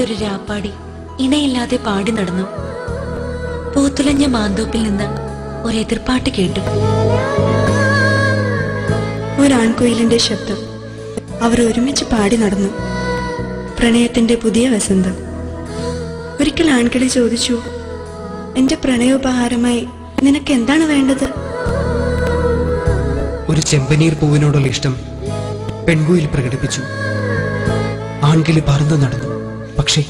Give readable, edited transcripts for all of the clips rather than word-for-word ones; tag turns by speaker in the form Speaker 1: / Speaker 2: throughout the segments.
Speaker 1: കൊണ്ടൊരു രാപ്പാടി ഇണയില്ലാതെ പാടി നടന്നു. പൂത്തുലഞ്ഞ മാന്തോപ്പിൽ നിന്ന് ഒരു എതിർപ്പാട്ട് കേട്ടു.
Speaker 2: ഒരാൺകുയിലിന്റെ ശബ്ദം. അവർ ഒരുമിച്ച് പാടി നടന്നു. പ്രണയത്തിന്റെ പുതിയ വസന്തം. ഒരിക്കൽ ആൺകിളി ചോദിച്ചു, എന്റെ പ്രണയോപഹാരമായി നിനക്ക് എന്താണ് വേണ്ടത്?
Speaker 3: ഒരു ചെമ്പനീർ പൂവിനോടുള്ള ഇഷ്ടം പെൺകുയിൽ പ്രകടിപ്പിച്ചു. ആൺകിളി പറന്നു നടന്നു. പക്ഷേ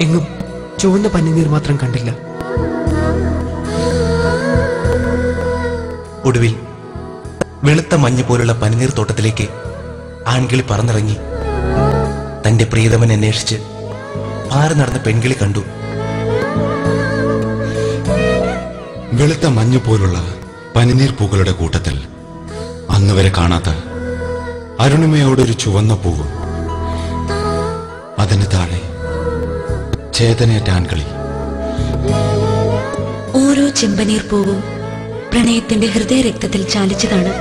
Speaker 3: എങ്ങും ചുവന്ന പനിനീർ മാത്രം കണ്ടില്ല.
Speaker 4: ഒടുവിൽ വെളുത്ത മഞ്ഞ് പോലുള്ള പനിനീർ തോട്ടത്തിലേക്ക് ആൺകിളി പറന്നിറങ്ങി. തന്റെ പ്രിയതമൻ അന്വേഷിച്ച് പാറി നടന്ന പെൺകിളി കണ്ടു.
Speaker 5: വെളുത്ത മഞ്ഞ് പോലുള്ള പനിനീർ പൂക്കളുടെ കൂട്ടത്തിൽ അന്നുവരെ കാണാത്ത അരുണിമയോടൊരു ചുവന്ന പൂവ്. അതിന് താഴെ ചേതനയേറ്റ ആൺകിളി.
Speaker 1: ഓരോ ചെമ്പനീർ പൂവും പ്രണയത്തിന്റെ ഹൃദയരക്തത്തിൽ ചാലിച്ചതാണ്.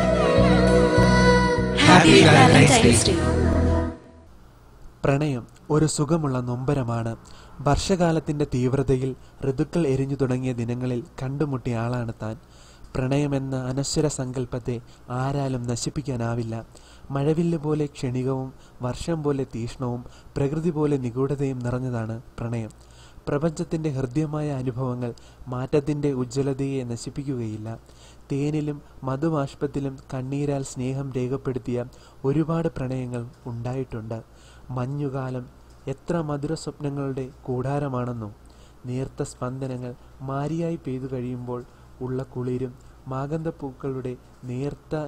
Speaker 6: പ്രണയം ഒരു സുഖമുള്ള നൊമ്പരമാണ്. വർഷകാലത്തിന്റെ തീവ്രതയിൽ ഋതുക്കൾ എരിഞ്ഞു തുടങ്ങിയ ദിനങ്ങളിൽ കണ്ടുമുട്ടിയ ആളാണ് താൻ. പ്രണയമെന്ന അനശ്വര സങ്കല്പത്തെ ആരാലും നശിപ്പിക്കാനാവില്ല. മഴവില്ല് പോലെ ക്ഷണികവും വർഷം പോലെ തീഷ്ണവും പ്രകൃതി പോലെ നിഗൂഢതയും നിറഞ്ഞതാണ് പ്രണയം. പ്രപഞ്ചത്തിന്റെ ഹൃദ്യമായ അനുഭവങ്ങൾ മാറ്റത്തിന്റെ ഉജ്ജ്വലതയെ നശിപ്പിക്കുകയില്ല. തേനിലും മധുബാഷ്പത്തിലും കണ്ണീരാൽ സ്നേഹം രേഖപ്പെടുത്തിയ ഒരുപാട് പ്രണയങ്ങൾ ഉണ്ടായിട്ടുണ്ട്. മഞ്ഞുകാലം എത്ര മധുര സ്വപ്നങ്ങളുടെ കൂടാരമാണെന്നോ. നേർത്ത സ്പന്ദനങ്ങൾ മാരിയായി പെയ്തു കഴിയുമ്പോൾ ഉള്ള കുളിരും മാഗന്ധപ്പൂക്കളുടെ നേർത്ത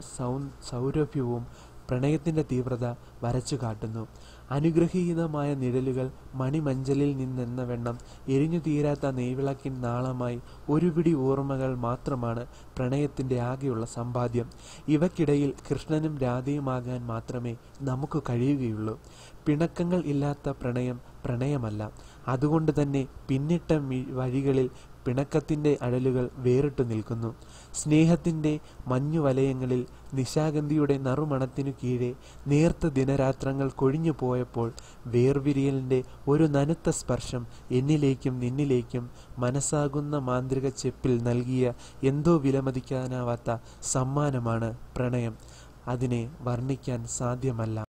Speaker 6: സൗരഭ്യവും പ്രണയത്തിന്റെ തീവ്രത വരച്ചു കാട്ടുന്നു. അനുഗ്രഹീതമായ നിഴലുകൾ മണിമഞ്ചലിൽ നിന്നെന്ന വെണ്ണം എരിഞ്ഞു തീരാത്ത നെയ്വിളക്കിൻ നാളമായി ഒരു പിടി ഓർമ്മകൾ മാത്രമാണ് പ്രണയത്തിന്റെ ആകെയുള്ള സമ്പാദ്യം. ഇവയ്ക്കിടയിൽ കൃഷ്ണനും രാധയുമാകാൻ മാത്രമേ നമുക്ക് കഴിയുകയുള്ളൂ. പിണക്കങ്ങൾ ഇല്ലാത്ത പ്രണയം പ്രണയമല്ല. അതുകൊണ്ട് തന്നെ പിന്നിട്ട വഴികളിൽ പിണക്കത്തിന്റെ അഴലുകൾ വേറിട്ടു നിൽക്കുന്നു. സ്നേഹത്തിന്റെ മഞ്ഞുവലയങ്ങളിൽ നിശാഗന്ധിയുടെ നറുമണത്തിനു കീഴെ നേർത്ത ദിനരാത്രങ്ങൾ കൊഴിഞ്ഞു പോയപ്പോൾ വേർവിരിയലിന്റെ ഒരു നനുത്ത സ്പർശം എന്നിലേക്കും നിന്നിലേക്കും മനസ്സാകുന്ന മാന്ത്രിക ചെപ്പിൽ നൽകിയ എന്തോ വിലമതിക്കാനാവാത്ത സമ്മാനമാണ് പ്രണയം. അതിനെ വർണ്ണിക്കാൻ സാധ്യമല്ല.